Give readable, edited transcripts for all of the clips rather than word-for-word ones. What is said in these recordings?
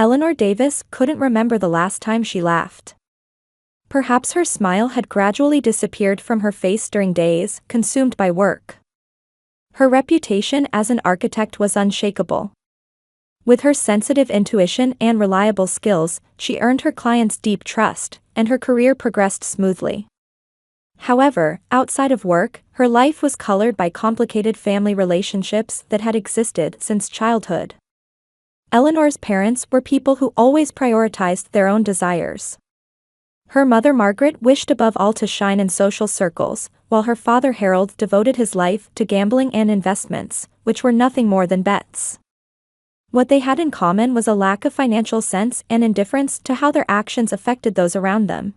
Eleanor Davis couldn't remember the last time she laughed. Perhaps her smile had gradually disappeared from her face during days consumed by work. Her reputation as an architect was unshakable. With her sensitive intuition and reliable skills, she earned her clients' deep trust, and her career progressed smoothly. However, outside of work, her life was colored by complicated family relationships that had existed since childhood. Eleanor's parents were people who always prioritized their own desires. Her mother Margaret wished above all to shine in social circles, while her father Harold devoted his life to gambling and investments, which were nothing more than bets. What they had in common was a lack of financial sense and indifference to how their actions affected those around them.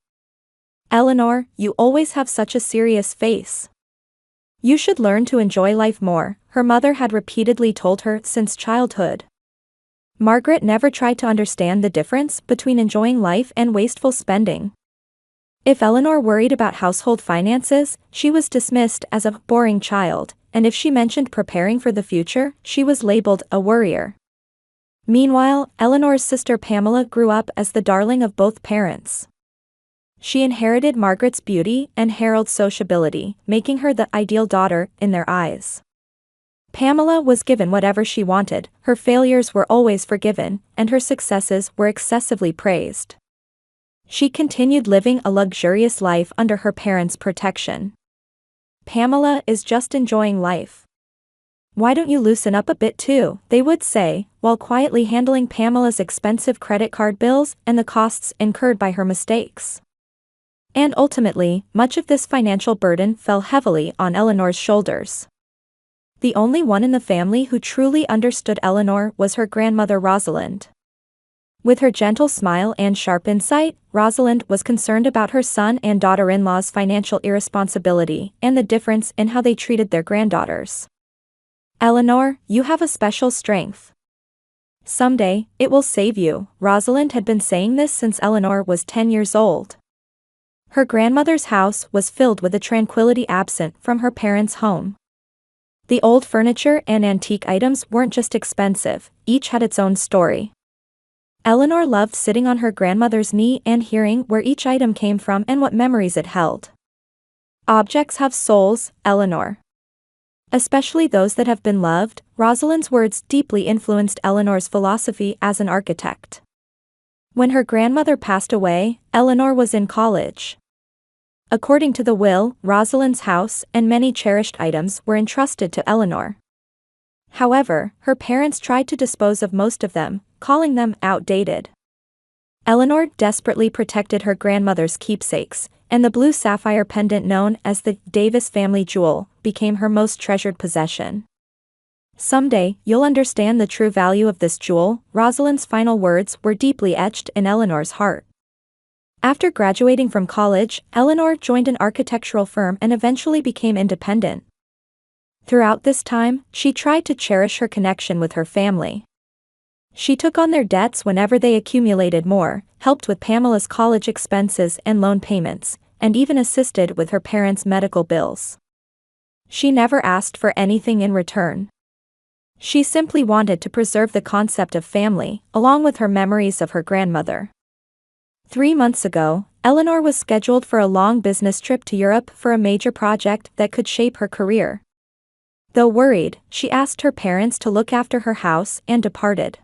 "Eleanor, you always have such a serious face. You should learn to enjoy life more," her mother had repeatedly told her since childhood. Margaret never tried to understand the difference between enjoying life and wasteful spending. If Eleanor worried about household finances, she was dismissed as a boring child, and if she mentioned preparing for the future, she was labeled a worrier. Meanwhile, Eleanor's sister Pamela grew up as the darling of both parents. She inherited Margaret's beauty and Harold's sociability, making her the ideal daughter in their eyes. Pamela was given whatever she wanted, her failures were always forgiven, and her successes were excessively praised. She continued living a luxurious life under her parents' protection. "Pamela is just enjoying life. Why don't you loosen up a bit too?" they would say, while quietly handling Pamela's expensive credit card bills and the costs incurred by her mistakes. And ultimately, much of this financial burden fell heavily on Eleanor's shoulders. The only one in the family who truly understood Eleanor was her grandmother Rosalind. With her gentle smile and sharp insight, Rosalind was concerned about her son and daughter-in-law's financial irresponsibility and the difference in how they treated their granddaughters. "Eleanor, you have a special strength. Someday, it will save you." Rosalind had been saying this since Eleanor was 10 years old. Her grandmother's house was filled with a tranquility absent from her parents' home. The old furniture and antique items weren't just expensive, each had its own story. Eleanor loved sitting on her grandmother's knee and hearing where each item came from and what memories it held. "Objects have souls, Eleanor. Especially those that have been loved." Rosalind's words deeply influenced Eleanor's philosophy as an architect. When her grandmother passed away, Eleanor was in college. According to the will, Rosalind's house and many cherished items were entrusted to Eleanor. However, her parents tried to dispose of most of them, calling them outdated. Eleanor desperately protected her grandmother's keepsakes, and the blue sapphire pendant known as the Davis family jewel became her most treasured possession. "Someday, you'll understand the true value of this jewel." Rosalind's final words were deeply etched in Eleanor's heart. After graduating from college, Eleanor joined an architectural firm and eventually became independent. Throughout this time, she tried to cherish her connection with her family. She took on their debts whenever they accumulated more, helped with Pamela's college expenses and loan payments, and even assisted with her parents' medical bills. She never asked for anything in return. She simply wanted to preserve the concept of family, along with her memories of her grandmother. 3 months ago, Eleanor was scheduled for a long business trip to Europe for a major project that could shape her career. Though worried, she asked her parents to look after her house and departed.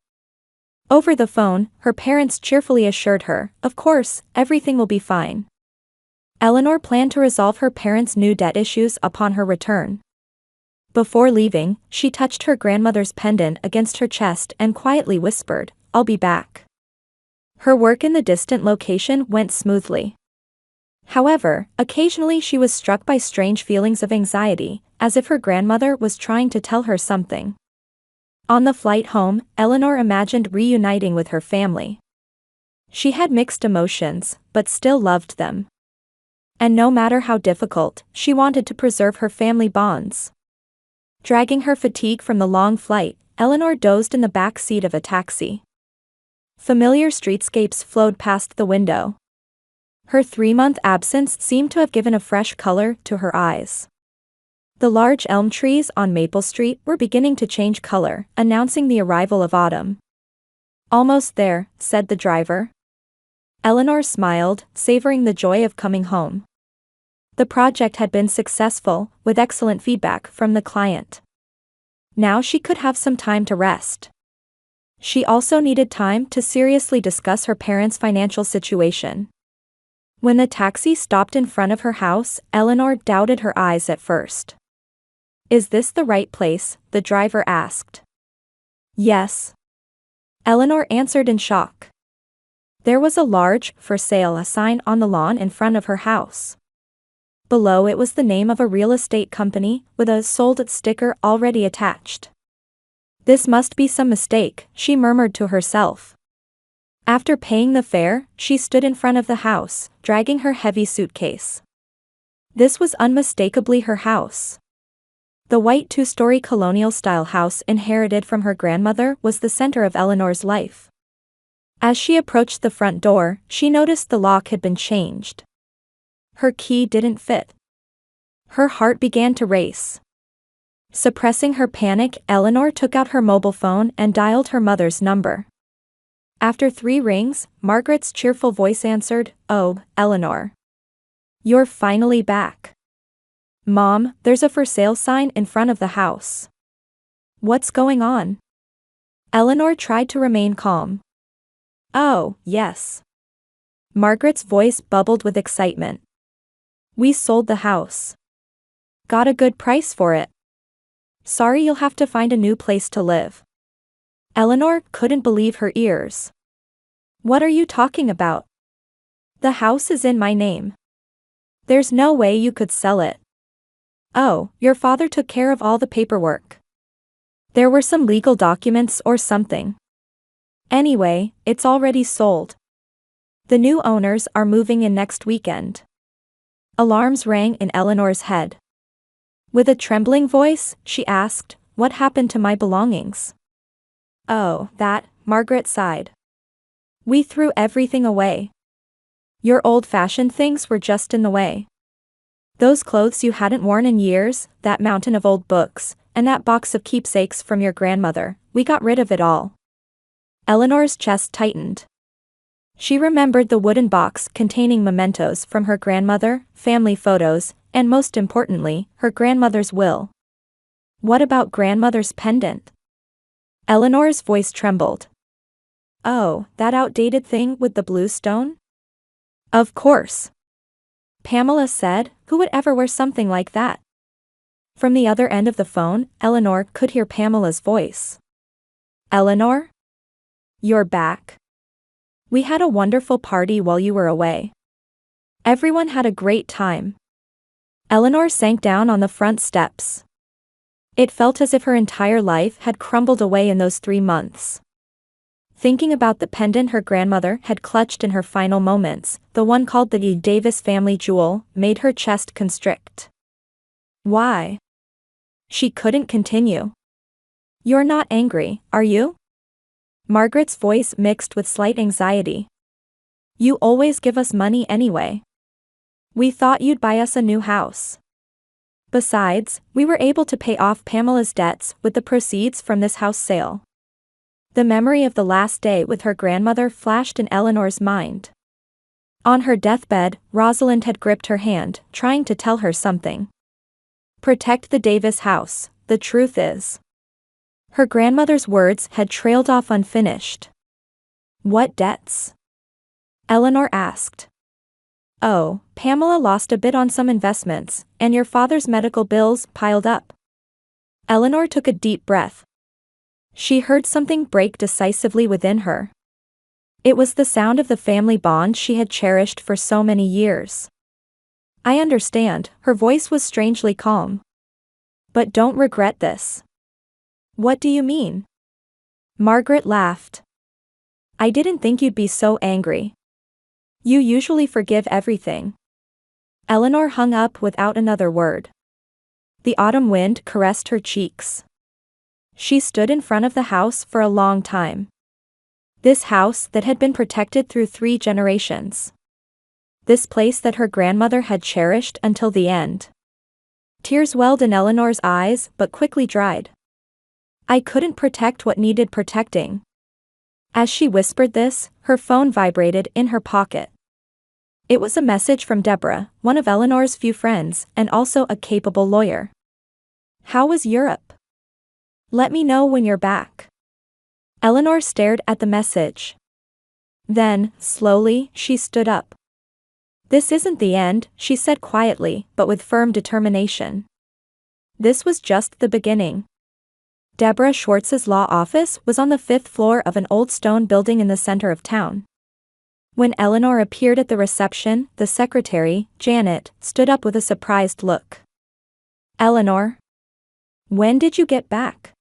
Over the phone, her parents cheerfully assured her, "Of course, everything will be fine." Eleanor planned to resolve her parents' new debt issues upon her return. Before leaving, she touched her grandmother's pendant against her chest and quietly whispered, "I'll be back." Her work in the distant location went smoothly. However, occasionally she was struck by strange feelings of anxiety, as if her grandmother was trying to tell her something. On the flight home, Eleanor imagined reuniting with her family. She had mixed emotions, but still loved them. And no matter how difficult, she wanted to preserve her family bonds. Dragging her fatigue from the long flight, Eleanor dozed in the back seat of a taxi. Familiar streetscapes flowed past the window. Her 3-month absence seemed to have given a fresh color to her eyes. The large elm trees on Maple Street were beginning to change color, announcing the arrival of autumn. Almost there, said the driver. Eleanor smiled, savoring the joy of coming home. The project had been successful, with excellent feedback from the client. Now she could have some time to rest. She also needed time to seriously discuss her parents' financial situation. When the taxi stopped in front of her house, Eleanor doubted her eyes at first. "Is this the right place?" the driver asked. "Yes." Eleanor answered in shock. There was a large, "For Sale" sign on the lawn in front of her house. Below it was the name of a real estate company, with a "Sold" sticker already attached. This must be some mistake, she murmured to herself. After paying the fare, she stood in front of the house, dragging her heavy suitcase. This was unmistakably her house. The white two-story colonial-style house inherited from her grandmother was the center of Eleanor's life. As she approached the front door, she noticed the lock had been changed. Her key didn't fit. Her heart began to race. Suppressing her panic, Eleanor took out her mobile phone and dialed her mother's number. After 3 rings, Margaret's cheerful voice answered, "Oh, Eleanor. You're finally back. Mom, there's a "For Sale" sign in front of the house. What's going on?" Eleanor tried to remain calm. "Oh, yes." Margaret's voice bubbled with excitement. "We sold the house. Got a good price for it. Sorry, you'll have to find a new place to live." Eleanor couldn't believe her ears. "What are you talking about? The house is in my name. There's no way you could sell it." "Oh, your father took care of all the paperwork. There were some legal documents or something. Anyway, it's already sold. The new owners are moving in next weekend." Alarms rang in Eleanor's head. With a trembling voice, she asked, "What happened to my belongings?" "Oh, that," Margaret sighed. "We threw everything away. Your old-fashioned things were just in the way. Those clothes you hadn't worn in years, that mountain of old books, and that box of keepsakes from your grandmother, we got rid of it all." Eleanor's chest tightened. She remembered the wooden box containing mementos from her grandmother, family photos, and most importantly, her grandmother's will. What about grandmother's pendant? Eleanor's voice trembled. "Oh, that outdated thing with the blue stone?" "Of course," Pamela said, "who would ever wear something like that?" From the other end of the phone, Eleanor could hear Pamela's voice. "Eleanor? You're back. We had a wonderful party while you were away. Everyone had a great time." Eleanor sank down on the front steps. It felt as if her entire life had crumbled away in those 3 months. Thinking about the pendant her grandmother had clutched in her final moments, the one called the Davis family jewel, made her chest constrict. Why? She couldn't continue. "You're not angry, are you?" Margaret's voice mixed with slight anxiety. "You always give us money anyway. We thought you'd buy us a new house. Besides, we were able to pay off Pamela's debts with the proceeds from this house sale." The memory of the last day with her grandmother flashed in Eleanor's mind. On her deathbed, Rosalind had gripped her hand, trying to tell her something. "Protect the Davis house, the truth is." Her grandmother's words had trailed off unfinished. "What debts?" Eleanor asked. "Oh, Pamela lost a bit on some investments, and your father's medical bills piled up." Eleanor took a deep breath. She heard something break decisively within her. It was the sound of the family bond she had cherished for so many years. "I understand," her voice was strangely calm. "But don't regret this." "What do you mean?" Margaret laughed. "I didn't think you'd be so angry. You usually forgive everything." Eleanor hung up without another word. The autumn wind caressed her cheeks. She stood in front of the house for a long time. This house that had been protected through 3 generations. This place that her grandmother had cherished until the end. Tears welled in Eleanor's eyes but quickly dried. "I couldn't protect what needed protecting. As she whispered this, her phone vibrated in her pocket. It was a message from Deborah, one of Eleanor's few friends, and also a capable lawyer. "How was Europe? Let me know when you're back." Eleanor stared at the message. Then, slowly, she stood up. "This isn't the end," she said quietly, but with firm determination. This was just the beginning. Deborah Schwartz's law office was on the 5th floor of an old stone building in the center of town. When Eleanor appeared at the reception, the secretary, Janet, stood up with a surprised look. "Eleanor? When did you get back?"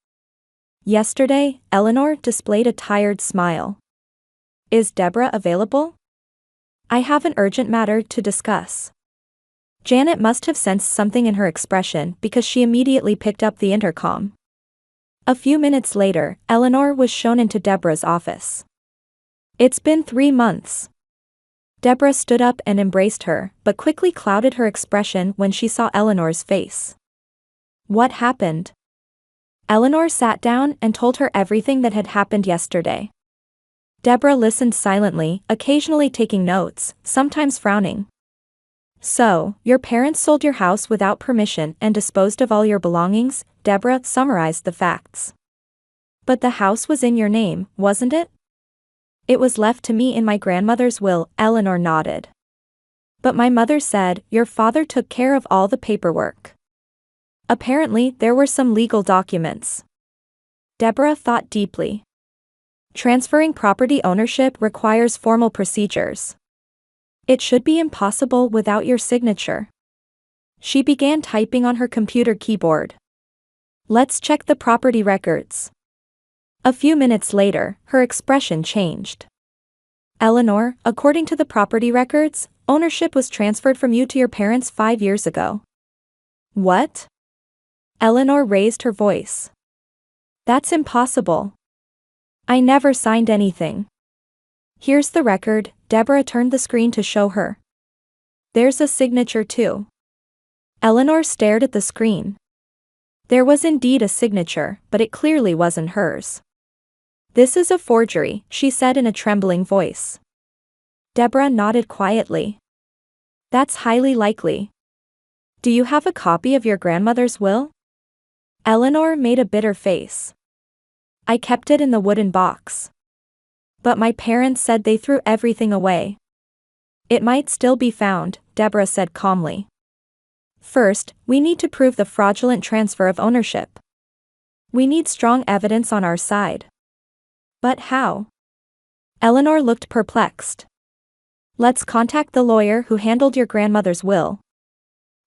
"Yesterday," Eleanor displayed a tired smile. "Is Deborah available? I have an urgent matter to discuss." Janet must have sensed something in her expression because she immediately picked up the intercom. A few minutes later, Eleanor was shown into Deborah's office. "It's been 3 months." Deborah stood up and embraced her, but quickly clouded her expression when she saw Eleanor's face. "What happened?" Eleanor sat down and told her everything that had happened yesterday. Deborah listened silently, occasionally taking notes, sometimes frowning. "So, your parents sold your house without permission and disposed of all your belongings," Deborah summarized the facts. "But the house was in your name, wasn't it?" "It was left to me in my grandmother's will," Eleanor nodded. "But my mother said your father took care of all the paperwork. Apparently there were some legal documents." Deborah thought deeply. "Transferring property ownership requires formal procedures. It should be impossible without your signature." She began typing on her computer keyboard. "Let's check the property records." A few minutes later, her expression changed. "Eleanor, according to the property records, ownership was transferred from you to your parents 5 years ago." "What?" Eleanor raised her voice. "That's impossible. I never signed anything." "Here's the record." Deborah turned the screen to show her. "There's a signature too." Eleanor stared at the screen. There was indeed a signature, but it clearly wasn't hers. "This is a forgery," she said in a trembling voice. Deborah nodded quietly. "That's highly likely. Do you have a copy of your grandmother's will?" Eleanor made a bitter face. "I kept it in the wooden box. But my parents said they threw everything away." "It might still be found," Deborah said calmly. "First, we need to prove the fraudulent transfer of ownership. We need strong evidence on our side." "But how?" Eleanor looked perplexed. "Let's contact the lawyer who handled your grandmother's will.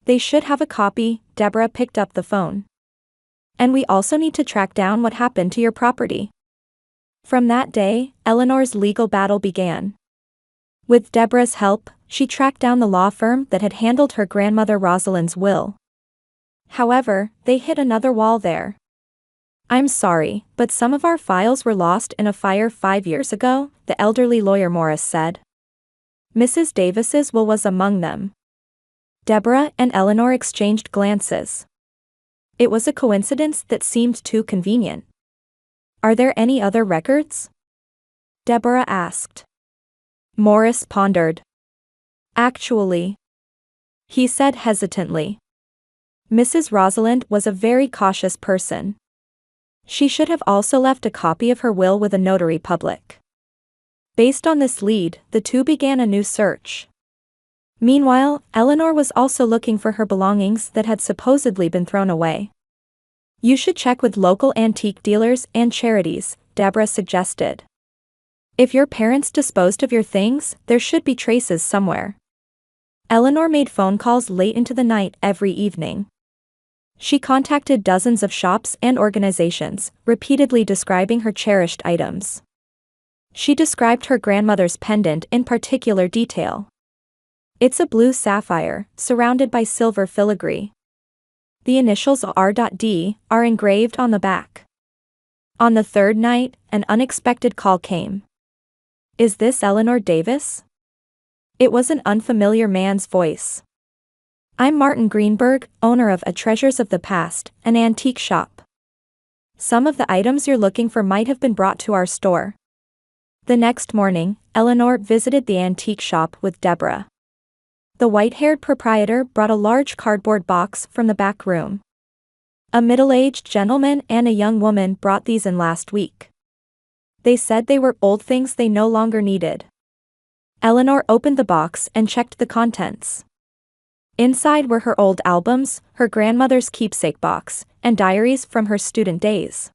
They should have a copy." Deborah picked up the phone. "And we also need to track down what happened to your property." From that day, Eleanor's legal battle began. With Deborah's help, she tracked down the law firm that had handled her grandmother Rosalind's will. However, they hit another wall there. "I'm sorry, but some of our files were lost in a fire 5 years ago," the elderly lawyer Morris said. Mrs. Davis's will was among them. Deborah and Eleanor exchanged glances. It was a coincidence that seemed too convenient. "Are there any other records?" Deborah asked. Morris pondered. "Actually," he said hesitantly. "Mrs. Rosalind was a very cautious person. She should have also left a copy of her will with a notary public." Based on this lead, the two began a new search. Meanwhile, Eleanor was also looking for her belongings that had supposedly been thrown away. "You should check with local antique dealers and charities," Deborah suggested. "If your parents disposed of your things, there should be traces somewhere." Eleanor made phone calls late into the night every evening. She contacted dozens of shops and organizations, repeatedly describing her cherished items. She described her grandmother's pendant in particular detail. "It's a blue sapphire, surrounded by silver filigree. The initials R.D. are engraved on the back." On the third night, an unexpected call came. "Is this Eleanor Davis?" It was an unfamiliar man's voice. "I'm Martin Greenberg, owner of A Treasures of the Past, an antique shop. Some of the items you're looking for might have been brought to our store." The next morning, Eleanor visited the antique shop with Deborah. The white-haired proprietor brought a large cardboard box from the back room. A middle-aged gentleman and a young woman brought these in last week. They said they were old things they no longer needed. Eleanor opened the box and checked the contents. Inside were her old albums, her grandmother's keepsake box, and diaries from her student days.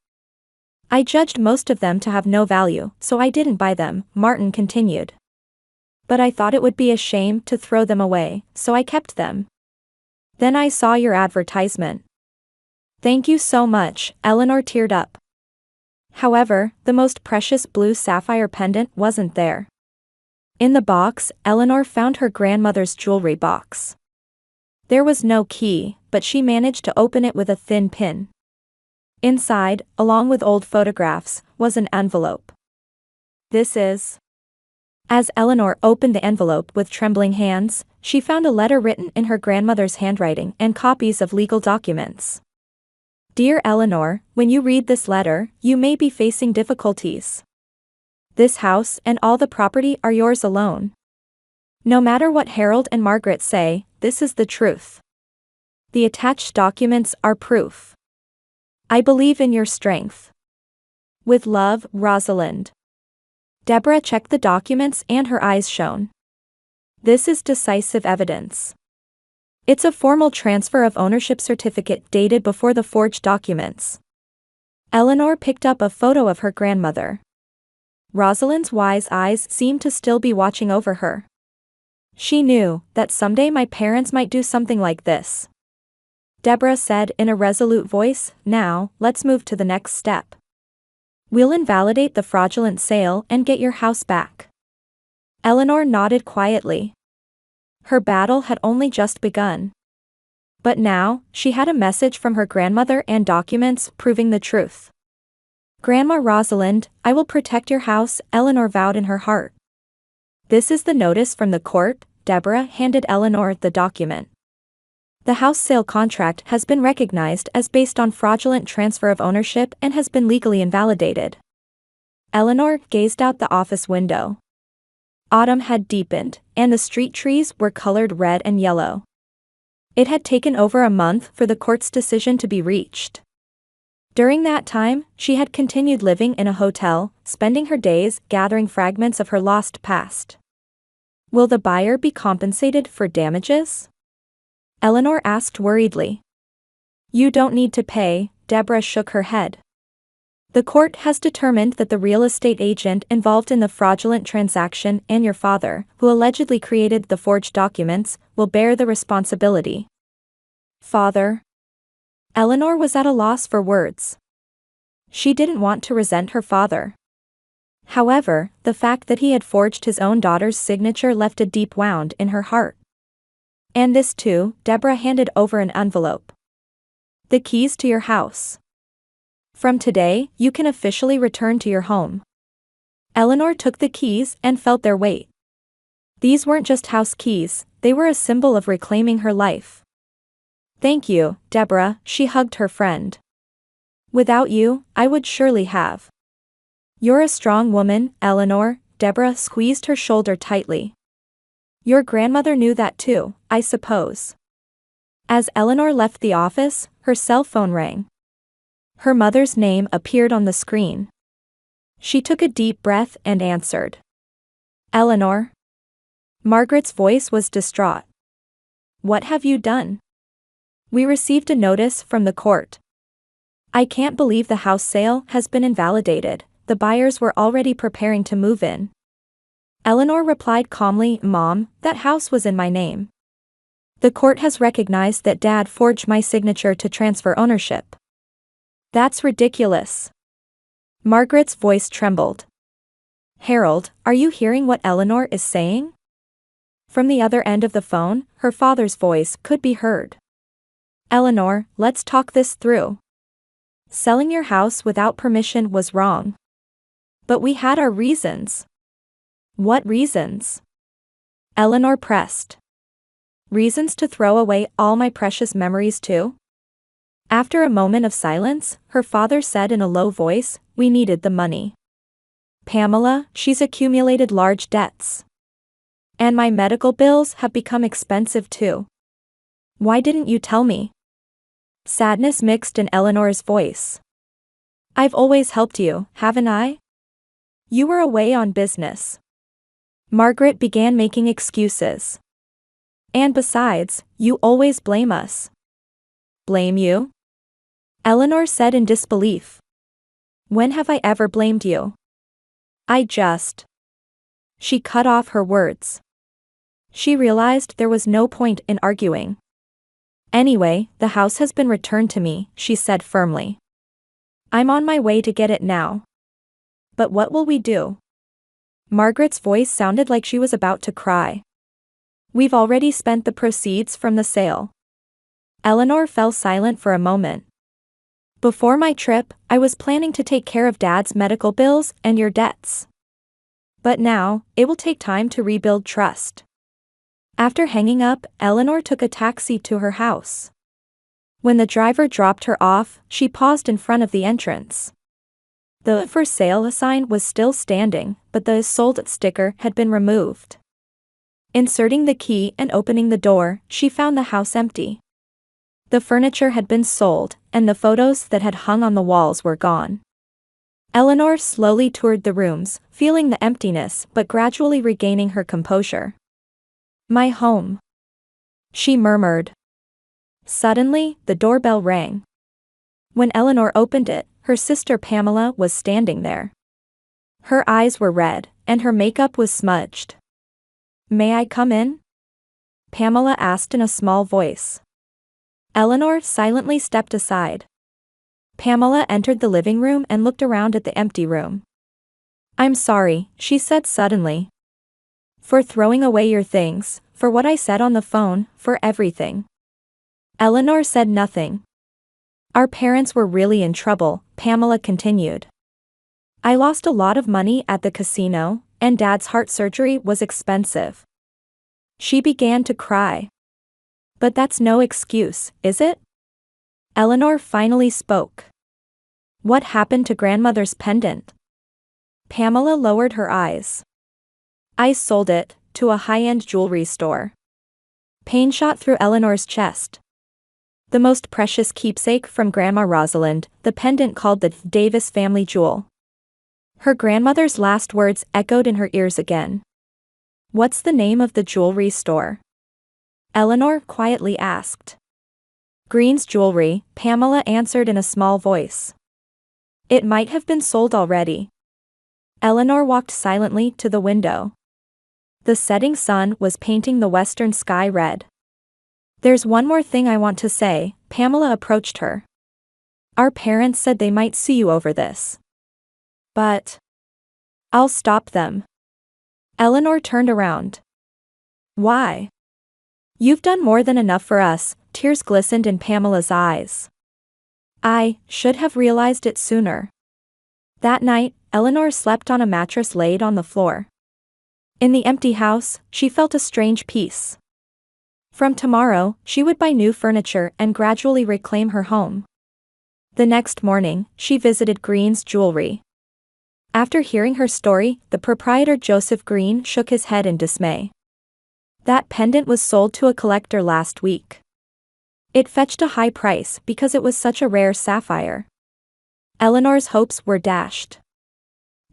I judged most of them to have no value, so I didn't buy them, Martin continued. But I thought it would be a shame to throw them away, so I kept them. Then I saw your advertisement. Thank you so much, Eleanor teared up. However, the most precious blue sapphire pendant wasn't there. In the box, Eleanor found her grandmother's jewelry box. There was no key, but she managed to open it with a thin pin. Inside, along with old photographs, was an envelope. This is... As Eleanor opened the envelope with trembling hands, she found a letter written in her grandmother's handwriting and copies of legal documents. Dear Eleanor, when you read this letter, you may be facing difficulties. This house and all the property are yours alone. No matter what Harold and Margaret say, this is the truth. The attached documents are proof. I believe in your strength. With love, Rosalind. Deborah checked the documents and her eyes shone. This is decisive evidence. It's a formal transfer of ownership certificate dated before the forged documents. Eleanor picked up a photo of her grandmother. Rosalind's wise eyes seemed to still be watching over her. She knew that someday my parents might do something like this. Deborah said in a resolute voice, now, let's move to the next step. We'll invalidate the fraudulent sale and get your house back. Eleanor nodded quietly. Her battle had only just begun. But now, she had a message from her grandmother and documents proving the truth. Grandma Rosalind, I will protect your house, Eleanor vowed in her heart. This is the notice from the court, Deborah handed Eleanor the document. The house sale contract has been recognized as based on fraudulent transfer of ownership and has been legally invalidated. Eleanor gazed out the office window. Autumn had deepened, and the street trees were colored red and yellow. It had taken over a month for the court's decision to be reached. During that time, she had continued living in a hotel, spending her days gathering fragments of her lost past. Will the buyer be compensated for damages? Eleanor asked worriedly. You don't need to pay, Deborah shook her head. The court has determined that the real estate agent involved in the fraudulent transaction and your father, who allegedly created the forged documents, will bear the responsibility. Father? Eleanor was at a loss for words. She didn't want to resent her father. However, the fact that he had forged his own daughter's signature left a deep wound in her heart. And this too, Deborah handed over an envelope. The keys to your house. From today, you can officially return to your home. Eleanor took the keys and felt their weight. These weren't just house keys, they were a symbol of reclaiming her life. Thank you, Deborah, she hugged her friend. Without you, I would surely have. You're a strong woman, Eleanor, Deborah squeezed her shoulder tightly. Your grandmother knew that too, I suppose. As Eleanor left the office, her cell phone rang. Her mother's name appeared on the screen. She took a deep breath and answered. Eleanor? Margaret's voice was distraught. What have you done? We received a notice from the court. I can't believe the house sale has been invalidated, the buyers were already preparing to move in. Eleanor replied calmly, Mom, that house was in my name. The court has recognized that Dad forged my signature to transfer ownership. That's ridiculous. Margaret's voice trembled. Harold, are you hearing what Eleanor is saying? From the other end of the phone, her father's voice could be heard. Eleanor, let's talk this through. Selling your house without permission was wrong. But we had our reasons. What reasons? Eleanor pressed. Reasons to throw away all my precious memories too? After a moment of silence, her father said in a low voice, we needed the money. Pamela, she's accumulated large debts. And my medical bills have become expensive too. Why didn't you tell me? Sadness mixed in Eleanor's voice. I've always helped you, haven't I? You were away on business. Margaret began making excuses. And besides, you always blame us. Blame you? Eleanor said in disbelief. When have I ever blamed you? I just. She cut off her words. She realized there was no point in arguing. Anyway, the house has been returned to me, she said firmly. I'm on my way to get it now. But what will we do? Margaret's voice sounded like she was about to cry. We've already spent the proceeds from the sale. Eleanor fell silent for a moment. Before my trip, I was planning to take care of Dad's medical bills and your debts. But now, it will take time to rebuild trust. After hanging up, Eleanor took a taxi to her house. When the driver dropped her off, she paused in front of the entrance. The "For Sale" sign was still standing, but the "Sold" sticker had been removed. Inserting the key and opening the door, she found the house empty. The furniture had been sold, and the photos that had hung on the walls were gone. Eleanor slowly toured the rooms, feeling the emptiness but gradually regaining her composure. My home. She murmured. Suddenly, the doorbell rang. When Eleanor opened it, her sister Pamela was standing there. Her eyes were red, and her makeup was smudged. May I come in? Pamela asked in a small voice. Eleanor silently stepped aside. Pamela entered the living room and looked around at the empty room. I'm sorry, she said suddenly. For throwing away your things, for what I said on the phone, for everything. Eleanor said nothing. Our parents were really in trouble, Pamela continued. I lost a lot of money at the casino, and Dad's heart surgery was expensive. She began to cry. But that's no excuse, is it? Eleanor finally spoke. What happened to grandmother's pendant? Pamela lowered her eyes. I sold it, to a high-end jewelry store. Pain shot through Eleanor's chest. The most precious keepsake from Grandma Rosalind, the pendant called the Davis family jewel. Her grandmother's last words echoed in her ears again. What's the name of the jewelry store? Eleanor quietly asked. Green's Jewelry, Pamela answered in a small voice. It might have been sold already. Eleanor walked silently to the window. The setting sun was painting the western sky red. There's one more thing I want to say, Pamela approached her. Our parents said they might sue you over this. But I'll stop them. Eleanor turned around. Why? You've done more than enough for us, tears glistened in Pamela's eyes. I should have realized it sooner. That night, Eleanor slept on a mattress laid on the floor. In the empty house, she felt a strange peace. From tomorrow, she would buy new furniture and gradually reclaim her home. The next morning, she visited Green's Jewelry. After hearing her story, the proprietor Joseph Green shook his head in dismay. That pendant was sold to a collector last week. It fetched a high price because it was such a rare sapphire. Eleanor's hopes were dashed.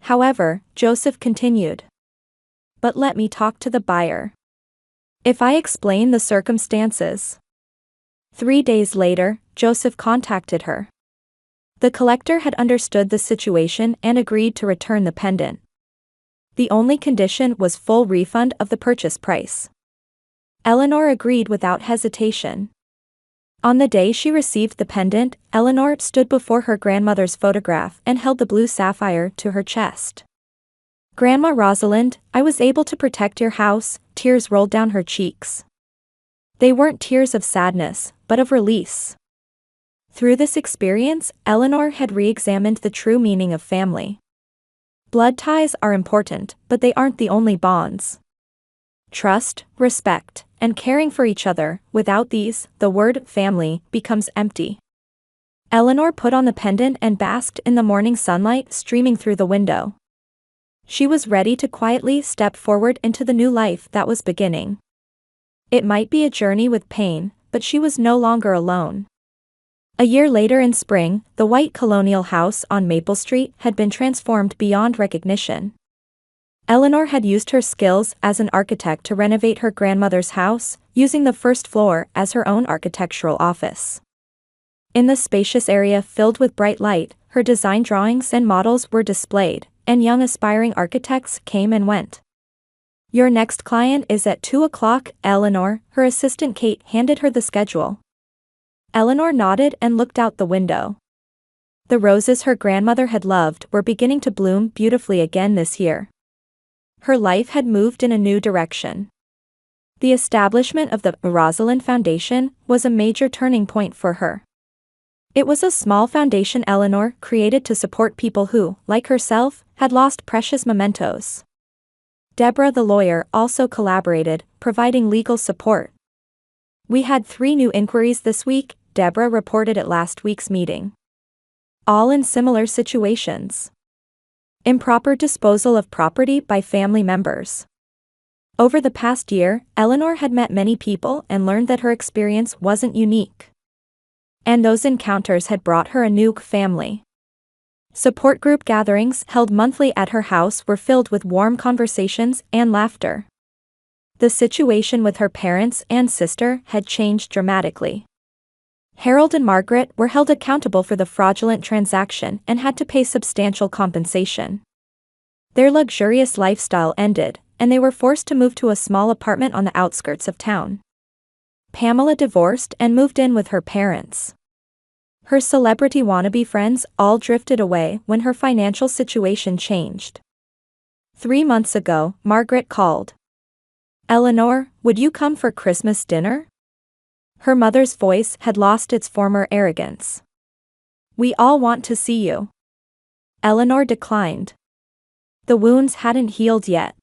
However, Joseph continued. But let me talk to the buyer. If I explain the circumstances. 3 days later, Joseph contacted her. The collector had understood the situation and agreed to return the pendant. The only condition was full refund of the purchase price. Eleanor agreed without hesitation. On the day she received the pendant, Eleanor stood before her grandmother's photograph and held the blue sapphire to her chest. Grandma Rosalind, I was able to protect your house, tears rolled down her cheeks. They weren't tears of sadness, but of release. Through this experience, Eleanor had re-examined the true meaning of family. Blood ties are important, but they aren't the only bonds. Trust, respect, and caring for each other, without these, the word family becomes empty. Eleanor put on the pendant and basked in the morning sunlight streaming through the window. She was ready to quietly step forward into the new life that was beginning. It might be a journey with pain, but she was no longer alone. A year later in spring, the white colonial house on Maple Street had been transformed beyond recognition. Eleanor had used her skills as an architect to renovate her grandmother's house, using the first floor as her own architectural office. In the spacious area filled with bright light, her design drawings and models were displayed, and young aspiring architects came and went. "Your next client is at 2 o'clock, Eleanor," her assistant Kate handed her the schedule. Eleanor nodded and looked out the window. The roses her grandmother had loved were beginning to bloom beautifully again this year. Her life had moved in a new direction. The establishment of the Rosalind Foundation was a major turning point for her. It was a small foundation Eleanor created to support people who, like herself, had lost precious mementos. Deborah the lawyer also collaborated, providing legal support. "We had 3 new inquiries this week," Deborah reported at last week's meeting. All in similar situations. Improper disposal of property by family members. Over the past year, Eleanor had met many people and learned that her experience wasn't unique. And those encounters had brought her a new family. Support group gatherings held monthly at her house were filled with warm conversations and laughter. The situation with her parents and sister had changed dramatically. Harold and Margaret were held accountable for the fraudulent transaction and had to pay substantial compensation. Their luxurious lifestyle ended, and they were forced to move to a small apartment on the outskirts of town. Pamela divorced and moved in with her parents. Her celebrity wannabe friends all drifted away when her financial situation changed. 3 months ago, Margaret called. "Eleanor, would you come for Christmas dinner?" Her mother's voice had lost its former arrogance. "We all want to see you." Eleanor declined. The wounds hadn't healed yet.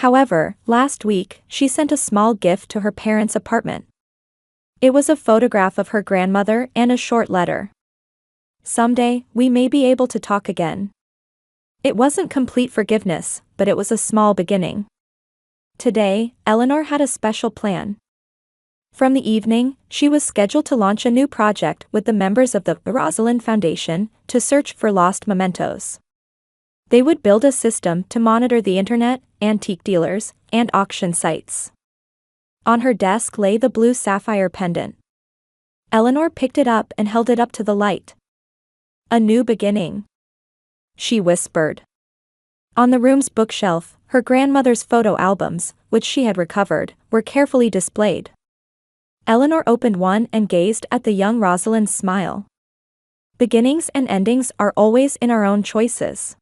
However, last week, she sent a small gift to her parents' apartment. It was a photograph of her grandmother and a short letter. "Someday, we may be able to talk again." It wasn't complete forgiveness, but it was a small beginning. Today, Eleanor had a special plan. From the evening, she was scheduled to launch a new project with the members of the Rosalind Foundation to search for lost mementos. They would build a system to monitor the internet, antique dealers, and auction sites. On her desk lay the blue sapphire pendant. Eleanor picked it up and held it up to the light. "A new beginning," she whispered. On the room's bookshelf, her grandmother's photo albums, which she had recovered, were carefully displayed. Eleanor opened one and gazed at the young Rosalind's smile. Beginnings and endings are always in our own choices.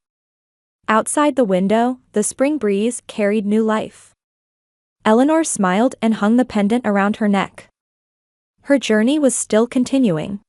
Outside the window, the spring breeze carried new life. Eleanor smiled and hung the pendant around her neck. Her journey was still continuing.